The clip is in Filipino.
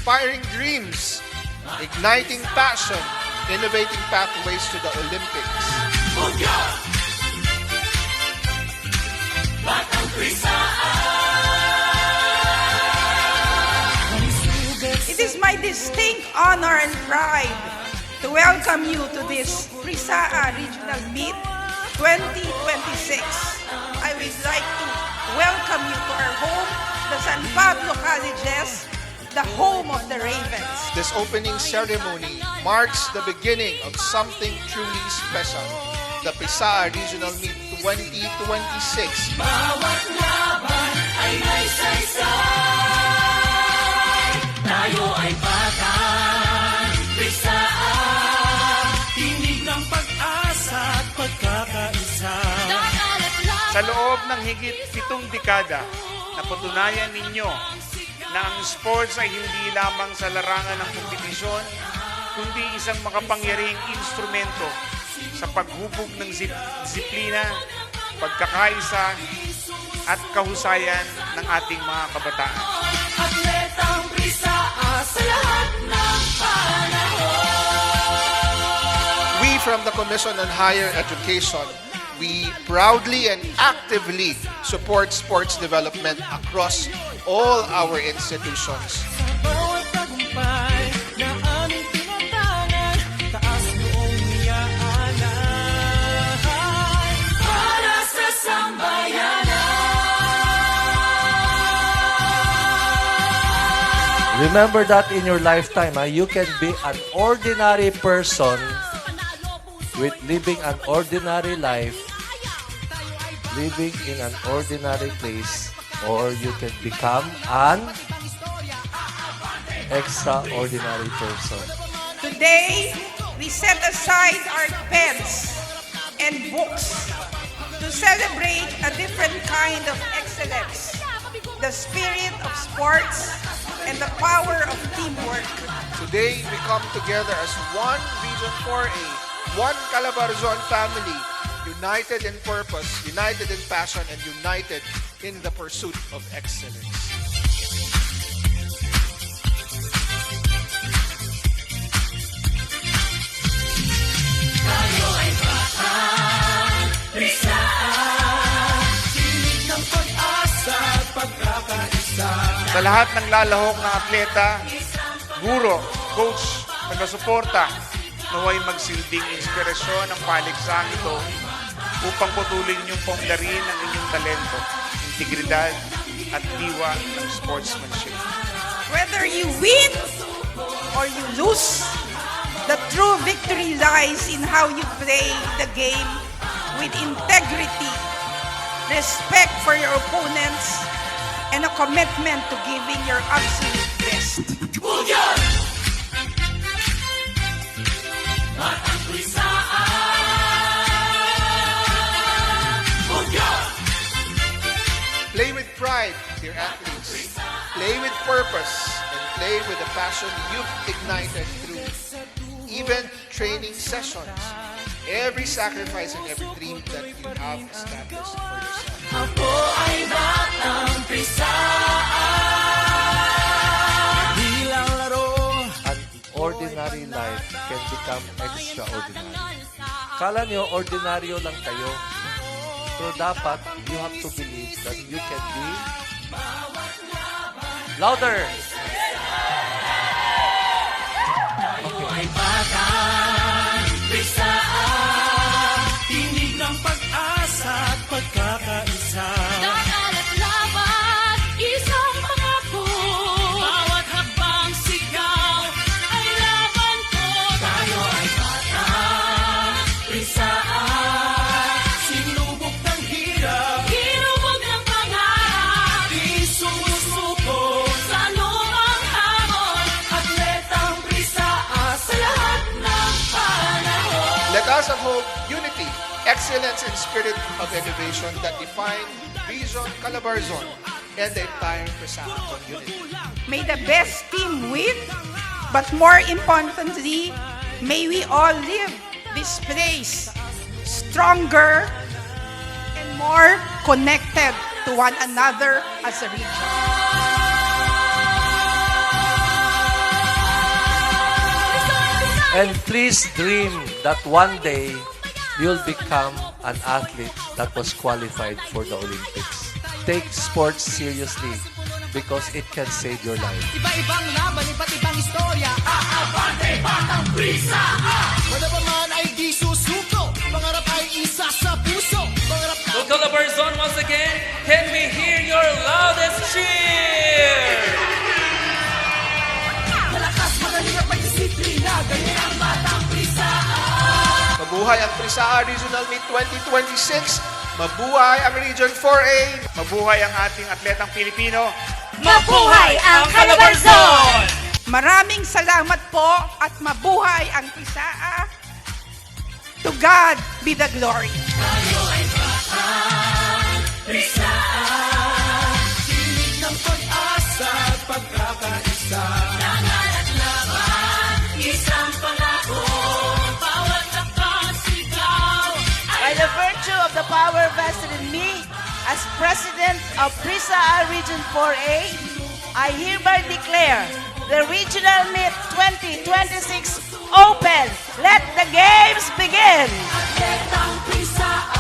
inspiring dreams, igniting passion, innovating pathways to the Olympics. It is my distinct honor and pride to welcome you to this Frisaa Regional Meet 2026. I would like to welcome you to our home, the San Pablo Colleges, the home of the Ravens. This opening ceremony marks the beginning of something truly special. The Frisaa Regional Meet 2026. Bawat laban ay may saysay. Tayo ay batan, Frisaa. Tinig ng pag-asa at pagkakaisa. Sa loob ng higit 7 dekada, napatunayan ninyo na ang sports ay hindi lamang sa larangan ng kompetisyon, kundi isang makapangyarihang instrumento sa paghubog ng disiplina, pagkakaisa, at kahusayan ng ating mga kabataan. Atletang Frisaa sa lahat ng panahon. We from the Commission on Higher Education, we proudly and actively support sports development across all our institutions. Bawat tagumpay na aming tinatangan, taas noong iyaanan. Para sa sambayanan. Remember that in your lifetime, you can be an ordinary person with living an ordinary life, living in an ordinary place, or you can become an extraordinary person. Today, we set aside our pens and books to celebrate a different kind of excellence, the spirit of sports and the power of teamwork. Today, we come together as one Region 4A, one Calabarzon family, united in purpose, united in passion, and united in the pursuit of excellence. Tayo ay batan, Frisaa. Tinig ng pag-asa at pagkakaisa. Sa lahat ng lalahok ng atleta, guro, coach, taga-suporta, naway magsilbing inspirasyon ang paliksang ito upang patuloy niyong paunlarin ang inyong talento, integridad, at diwa ng sportsmanship. Whether you win or you lose, the true victory lies in how you play the game with integrity, respect for your opponents, and a commitment to giving your absolute best. Bugyan! Batang Frisaa. Bugyan! Play with pride, dear athletes. Play with purpose and play with the passion you've ignited through event training sessions. Every sacrifice and every dream that you have established for yourself. Ako ay batang Frisaa. Bilang laro. An ordinary life can become extraordinary. Kala nyo, ordinaryo lang kayo. Pero dapat, you have to believe that you can be louder. Tayo ay batang Frisaa. Tinig ng pag-asa at pagkakaisa. Dapat at laban, isang pangako. Bawat hakbang sigaw ay laban ko. Tayo ay batang Frisaa. Sinubok ng hirap, Hinubog ng pangarap, di sumusuko. sa anumang hamon. Atletang Frisaa sa lahat ng panahon. Let us uphold unity, excellence, and spirit of innovation that define Region Calabarzon and the entire Frisaa community. May the best team win, but more importantly, may we all leave this place stronger and more connected to one another as a region. And please dream that one day you'll become an athlete that was qualified for the Olympics. Take sports seriously because it can save your life. Iba-ibang laban, iba't ibang istorya. Aabante, batang prisa. Wala pa man ay di susuko. Pangarap ay isa sa puso. Pangarap na Local Luzon, once again, can we hear your loudest cheer? malakas, magaling at may disiplina. Ganyan ang batang prisa. Mabuhay ang Prisaa Regional Meet 2026. Mabuhay ang Region 4A. Mabuhay ang ating atletang Pilipino. Mabuhay ang Calabarzon! Maraming salamat po at mabuhay ang Prisaa. To God be the glory. Tinig ng pag-asa at pagkakaisa. Isang pangako, bawat nakasigaw. By the virtue of the power vested in me as President of Prisaa Region 4A, I hereby declare the Regional Meet 2026 open. Let the games begin! Atletang Prisaa.